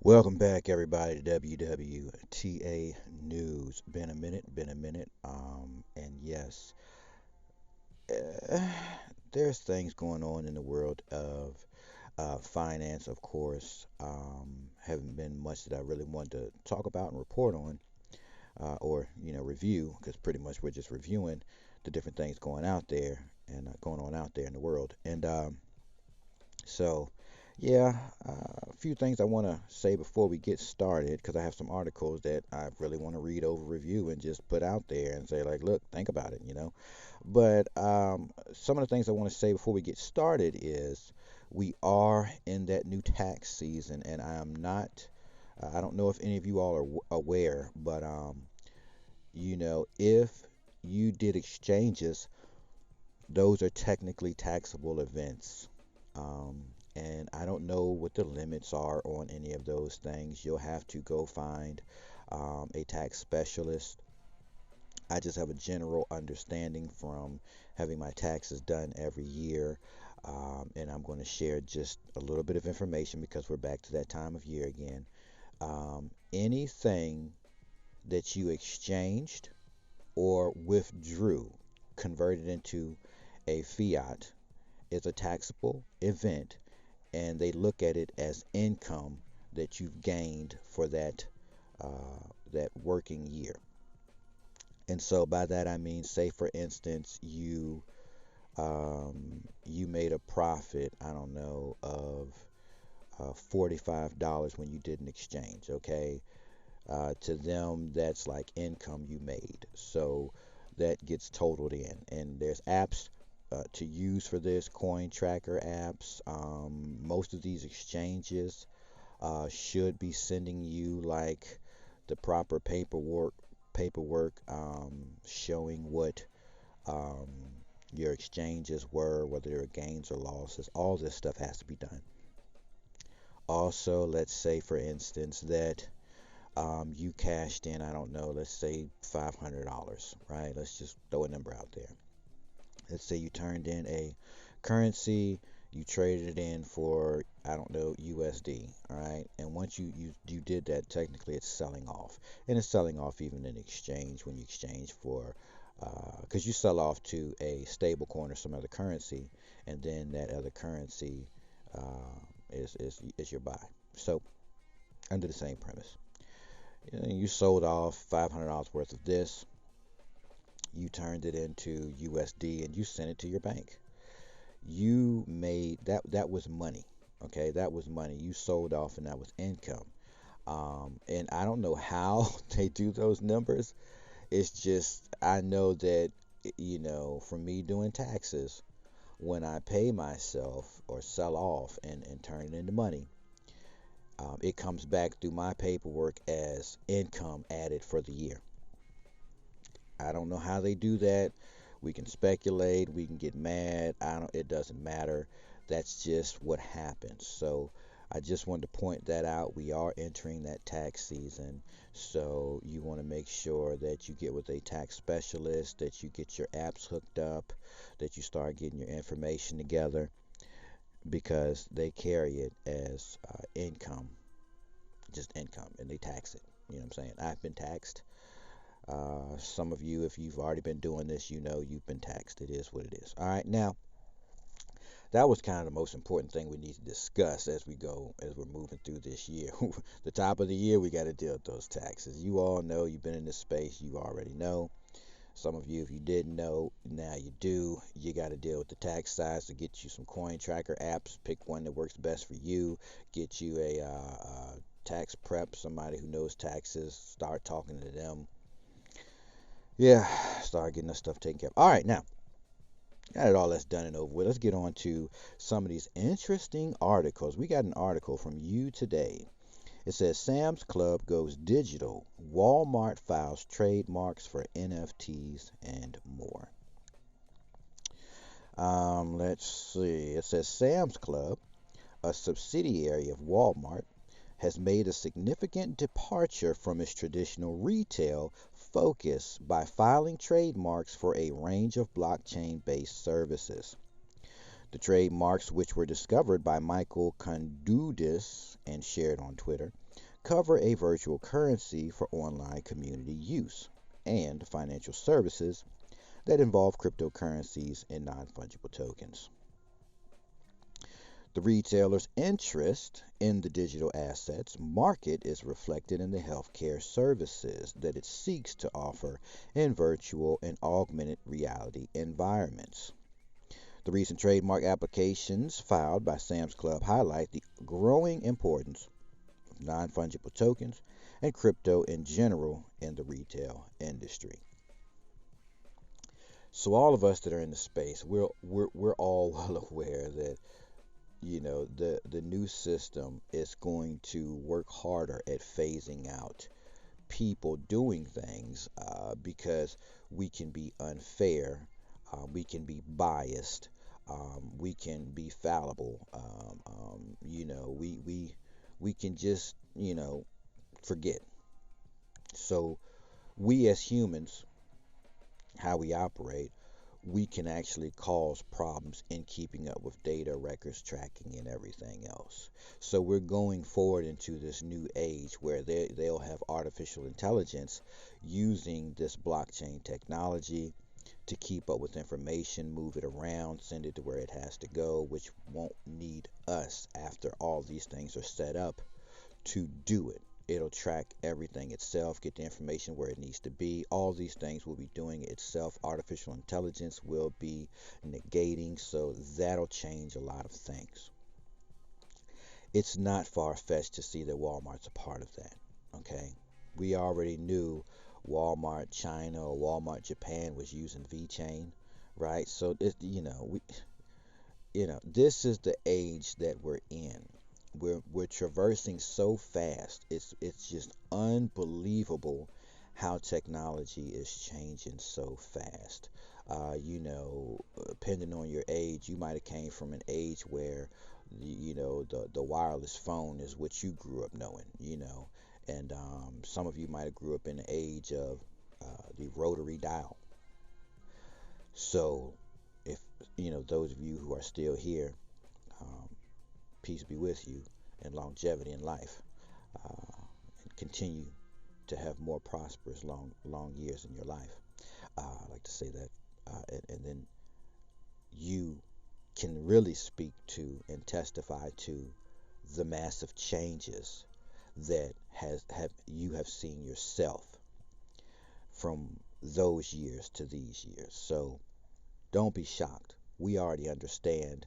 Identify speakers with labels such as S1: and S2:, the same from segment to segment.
S1: Welcome back, everybody, to WWTA News. Been a minute. And yes, uh, there's things going on in the world of finance, of course. Haven't been much that I really wanted to talk about and report on, or review, because pretty much we're just reviewing the different things going out there and going on out there in the world. So, yeah, a few things I want to say before we get started because I have some articles that I really want to read over, review, and just put out there and say, like, look, think about it. But some of the things I want to say before we get started is we are in that new tax season, and I am not, I don't know if any of you all are aware, but, if you did exchanges, those are technically taxable events. Um, and I don't know what the limits are on any of those things. You'll have to go find a tax specialist. I just have a general understanding from having my taxes done every year. And I'm going to share just a little bit of information because we're back to that time of year again. Anything that you exchanged or withdrew, converted into a fiat, is a taxable event, and they look at it as income that you've gained for that working year. And so by that I mean, say for instance, you made a profit, I don't know, of $45 when you did an exchange. Okay, to them that's like income you made. So that gets totaled in, and there's apps to use for this, coin tracker apps. Most of these exchanges should be sending you like the proper paperwork showing what um, your exchanges were, whether there were gains or losses. All this stuff has to be done. Also, let's say for instance that you cashed in, I don't know, let's say $500, right? Let's just throw a number out there. Let's say you turned in a currency, you traded it in for, I don't know, USD, all right? And once you did that, technically it's selling off. And it's selling off even in exchange when you exchange for, because you sell off to a stable coin or some other currency, and then that other currency is your buy. So, under the same premise. You sold off $500 worth of this, you turned it into USD, and you sent it to your bank. You made that was money. Okay, that was money you sold off, and that was income. And I don't know how they do those numbers. It's just I know that from me doing taxes, when I pay myself or sell off and turn it into money, it comes back through my paperwork as income added for the year. I don't know how they do that. We can speculate, we can get mad. I don't It doesn't matter. That's just what happens. So I just wanted to point that out. We are entering that tax season. So you want to make sure that you get with a tax specialist, that you get your apps hooked up, that you start getting your information together because they carry it as income, just income, and they tax it. You know what I'm saying? I've been taxed. Some of you, if you've already been doing this, you know you've been taxed. It is what it is. All right. Now, that was kind of the most important thing we need to discuss as we go, as we're moving through this year. The top of the year, we got to deal with those taxes. You all know, you've been in this space, you already know. Some of you, if you didn't know, now you do. You got to deal with the tax side, so get you some coin tracker apps. Pick one that works best for you. Get you a tax prep, somebody who knows taxes. Start talking to them. Yeah, start getting that stuff taken care of. All right, now, now that all that's done and over with, let's get on to some of these interesting articles. We got an article from you today. It says Sam's Club goes digital. Walmart files trademarks for NFTs and more. Let's see. It says Sam's Club, a subsidiary of Walmart, has made a significant departure from its traditional retail focus by filing trademarks for a range of blockchain based services. The trademarks, which were discovered by Michael Kondudis and shared on Twitter, cover a virtual currency for online community use and financial services that involve cryptocurrencies and non-fungible tokens. The retailer's interest in the digital assets market is reflected in the healthcare services that it seeks to offer in virtual and augmented reality environments. The recent trademark applications filed by Sam's Club highlight the growing importance of non fungible tokens and crypto in general in the retail industry. So all of us that are in the space, we're all well aware that the new system is going to work harder at phasing out people doing things because we can be unfair, we can be biased, we can be fallible. We can just forget. So we as humans, how we operate, we can actually cause problems in keeping up with data, records, tracking, and everything else. So we're going forward into this new age where they'll have artificial intelligence using this blockchain technology to keep up with information, move it around, send it to where it has to go, which won't need us after all these things are set up to do it. It'll track everything itself, get the information where it needs to be. All these things will be doing it itself. Artificial intelligence will be negating, so that'll change a lot of things. It's not far-fetched to see that Walmart's a part of that, okay? We already knew Walmart China or Walmart Japan was using VeChain, right? So, this is the age that we're in. We're traversing so fast. It's just unbelievable how technology is changing so fast. Depending on your age, you might have came from an age where the wireless phone is what you grew up knowing, and some of you might have grew up in the age of the rotary dial. So if those of you who are still here, um, peace be with you and longevity in life, and continue to have more prosperous long years in your life. I like to say that, and then you can really speak to and testify to the massive changes that you have seen yourself from those years to these years. So don't be shocked. We already understand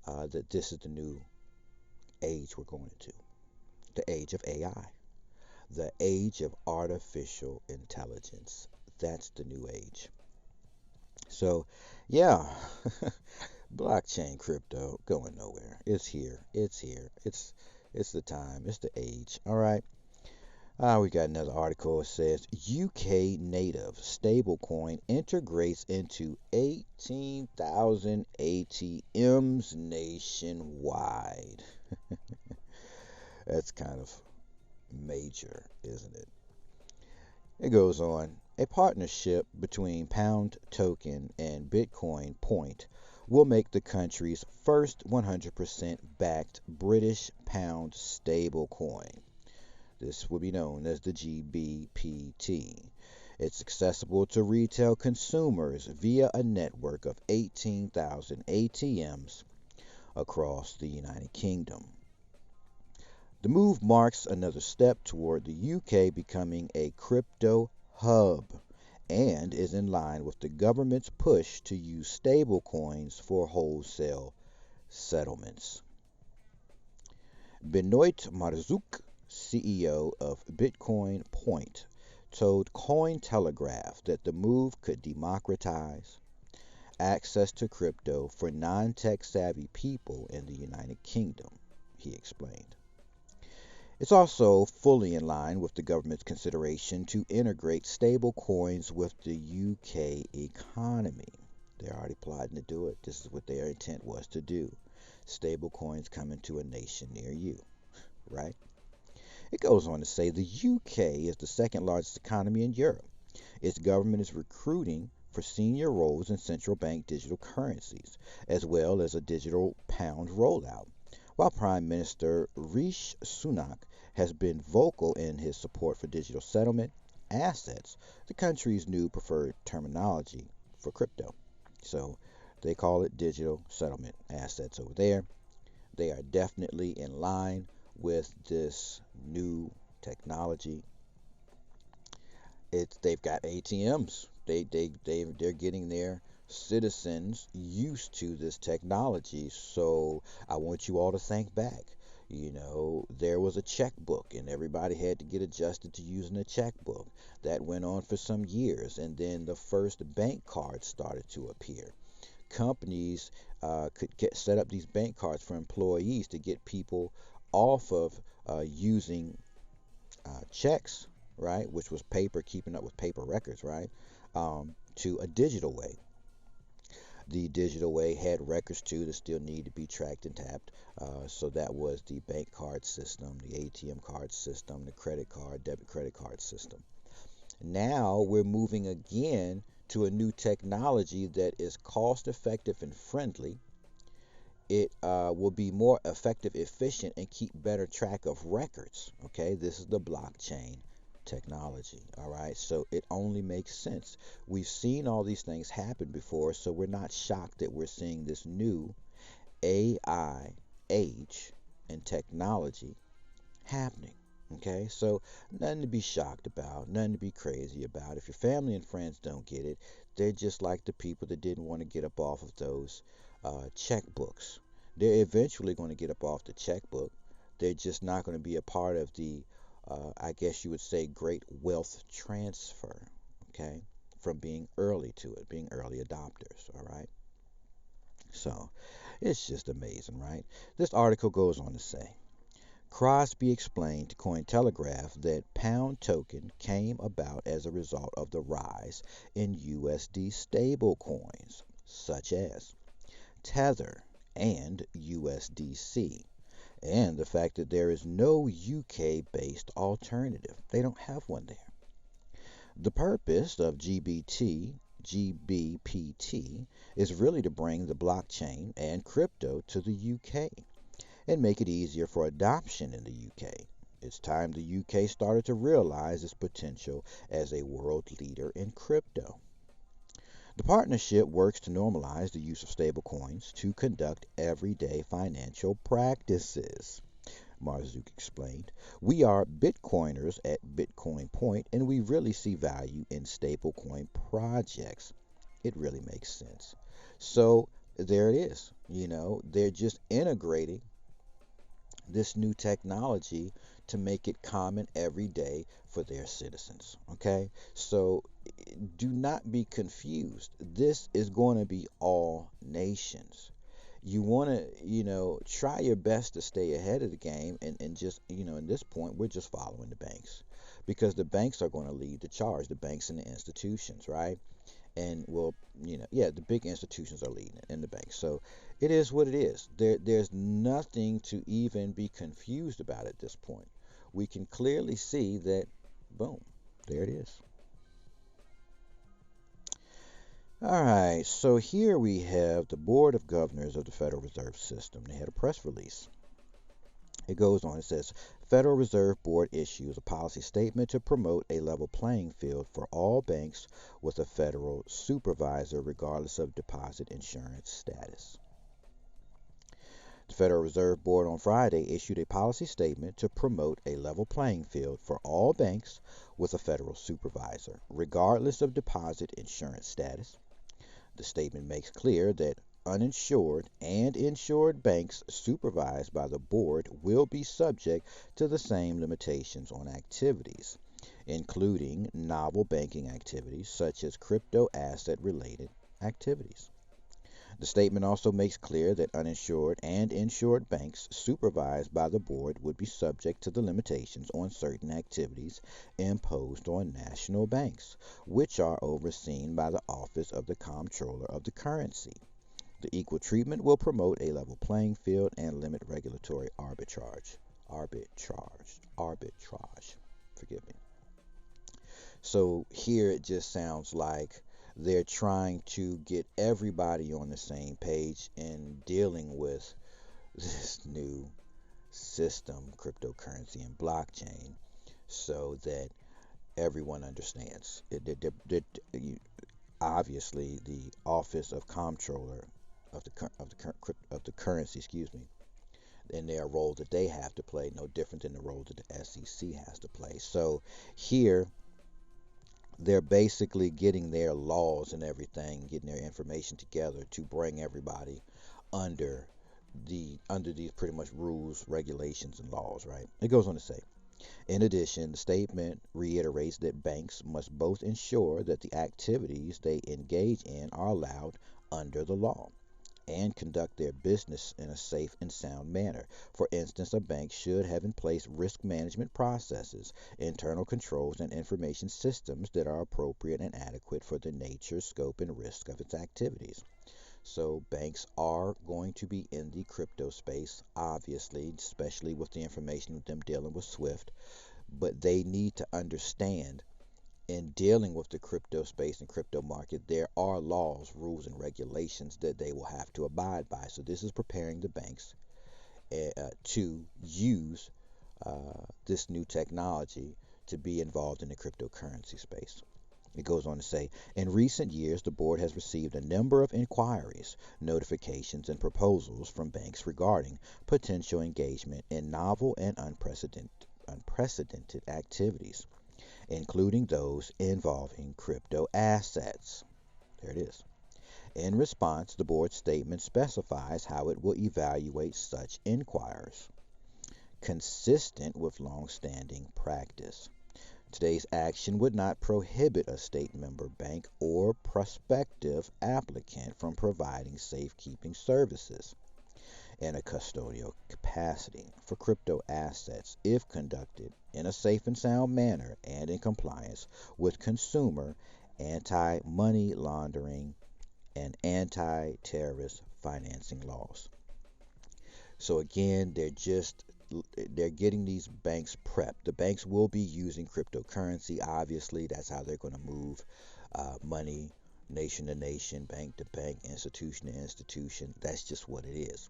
S1: that this is the new age we're going into, the age of AI, the age of artificial intelligence. That's the new age. So, yeah, blockchain crypto going nowhere. It's here. It's here. It's the time. It's the age. All right. We got another article. It says UK native stablecoin integrates into 18,000 ATMs nationwide. That's kind of major, isn't it? It goes on. A partnership between Pound Token and Bitcoin Point will make the country's first 100% backed British pound stablecoin. This will be known as the GBPT. It's accessible to retail consumers via a network of 18,000 ATMs across the United Kingdom. The move marks another step toward the UK becoming a crypto hub and is in line with the government's push to use stablecoins for wholesale settlements. Benoit Marzouk, CEO of Bitcoin Point, told Cointelegraph that the move could democratize access to crypto for non-tech savvy people in the United Kingdom, he explained. It's also fully in line with the government's consideration to integrate stable coins with the UK economy. They're already plotting to do it. This is what their intent was to do. Stable coins coming to a nation near you, right? It goes on to say the UK is the second largest economy in Europe. Its government is recruiting for senior roles in central bank digital currencies, as well as a digital pound rollout, while Prime Minister Rishi Sunak has been vocal in his support for digital settlement assets, the country's new preferred terminology for crypto. So they call it digital settlement assets over there. They are definitely in line with this new technology. They've got ATMs. They're getting their citizens used to this technology. So I want you all to think back. There was a checkbook, and everybody had to get adjusted to using a checkbook. That went on for some years, and then the first bank cards started to appear. Companies could set up these bank cards for employees to get people off of using checks, right, which was paper, keeping up with paper records, right, to a digital way. The digital way had records too that still need to be tracked and tapped. So that was the bank card system, the ATM card system, the credit card, debit credit card system. Now we're moving again to a new technology that is cost effective and friendly. It will be more effective, efficient, and keep better track of records. Okay, this is the blockchain technology. All right, so it only makes sense. We've seen all these things happen before, so we're not shocked that we're seeing this new AI age and technology happening. Okay, so nothing to be shocked about, nothing to be crazy about. If your family and friends don't get it, they're just like the people that didn't want to get up off of those checkbooks. They're eventually going to get up off the checkbook. They're just not going to be a part of the, I guess you would say, great wealth transfer, okay, from being early to it, being early adopters, all right? So it's just amazing, right? This article goes on to say, Crosby explained to Cointelegraph that Pound token came about as a result of the rise in USD stablecoins, such as Tether and USDC, and the fact that there is no UK-based alternative. They don't have one there. The purpose of GBPT is really to bring the blockchain and crypto to the UK and make it easier for adoption in the UK. It's time the UK started to realize its potential as a world leader in crypto. The partnership works to normalize the use of stablecoins to conduct everyday financial practices. Marzook explained. We are Bitcoiners at Bitcoin Point, and we really see value in stablecoin projects. It really makes sense. So there it is. They're just integrating this new technology to make it common every day for their citizens. Okay? So do not be confused. This is going to be all nations. You want to, try your best to stay ahead of the game and just, at this point, we're just following the banks because the banks are going to lead the charge, the banks and the institutions, right? And well, yeah, the big institutions are leading it and the banks. So it is what it is. There's nothing to even be confused about at this point. We can clearly see that, boom, there it is. All right, so here we have the Board of Governors of the Federal Reserve System. They had a press release. It goes on, it says, Federal Reserve Board issues a policy statement to promote a level playing field for all banks with a federal supervisor regardless of deposit insurance status. The Federal Reserve Board on Friday issued a policy statement to promote a level playing field for all banks with a federal supervisor, regardless of deposit insurance status. The statement makes clear that uninsured and insured banks supervised by the board will be subject to the same limitations on activities, including novel banking activities such as crypto asset related activities. The statement also makes clear that uninsured and insured banks supervised by the board would be subject to the limitations on certain activities imposed on national banks, which are overseen by the Office of the Comptroller of the Currency. The equal treatment will promote a level playing field and limit regulatory arbitrage. Arbitrage. Forgive me. So here it just sounds like they're trying to get everybody on the same page in dealing with this new system, cryptocurrency, and blockchain, so that everyone understands. Obviously, the Office of Comptroller of the currency, excuse me, in their role that they have to play, no different than the role that the SEC has to play. So here, they're basically getting their laws and everything, getting their information together to bring everybody under under these pretty much rules, regulations, and laws, right? It goes on to say, in addition, the statement reiterates that banks must both ensure that the activities they engage in are allowed under the law and conduct their business in a safe and sound manner. For instance, a bank should have in place risk management processes, internal controls, and information systems that are appropriate and adequate for the nature, scope, and risk of its activities. So banks are going to be in the crypto space, obviously, especially with the information with them dealing with Swift, but they need to understand, in dealing with the crypto space and crypto market, there are laws, rules, and regulations that they will have to abide by. So this is preparing the banks to use this new technology to be involved in the cryptocurrency space. It goes on to say, in recent years, the board has received a number of inquiries, notifications, and proposals from banks regarding potential engagement in novel and unprecedented activities, including those involving crypto assets. There it is. In response, the board statement specifies how it will evaluate such inquiries, consistent with long-standing practice. Today's action would not prohibit a state member bank or prospective applicant from providing safekeeping services in a custodial capacity for crypto assets if conducted in a safe and sound manner and in compliance with consumer, anti-money laundering, and anti-terrorist financing laws. So again, they're getting these banks prepped. The banks will be using cryptocurrency. Obviously, that's how they're going to move money, nation to nation, bank to bank, institution to institution. That's just what it is.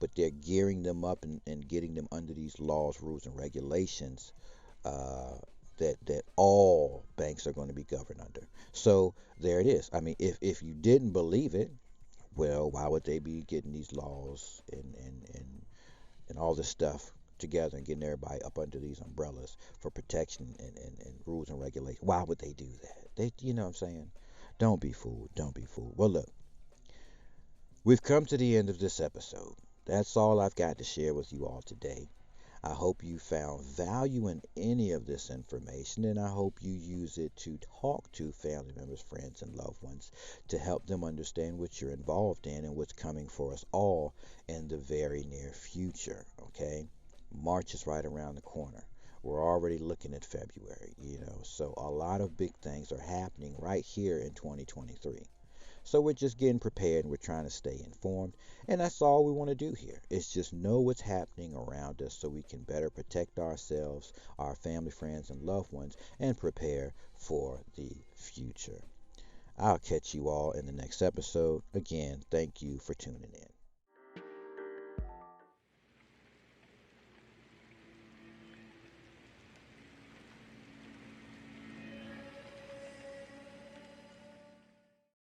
S1: But they're gearing them up and getting them under these laws, rules, and regulations uh, that all banks are going to be governed under. So there it is. I mean, if you didn't believe it, well, why would they be getting these laws and all this stuff together and getting everybody up under these umbrellas for protection and rules and regulations? Why would they do that? You know what I'm saying? Don't be fooled. Don't be fooled. Well, look, we've come to the end of this episode. That's all I've got to share with you all today. I hope you found value in any of this information, and I hope you use it to talk to family members, friends, and loved ones to help them understand what you're involved in and what's coming for us all in the very near future. Okay? March is right around the corner. We're already looking at February, so a lot of big things are happening right here in 2023. So we're just getting prepared and we're trying to stay informed. And that's all we want to do here. Is just know what's happening around us so we can better protect ourselves, our family, friends, and loved ones, and prepare for the future. I'll catch you all in the next episode. Again, thank you for tuning in.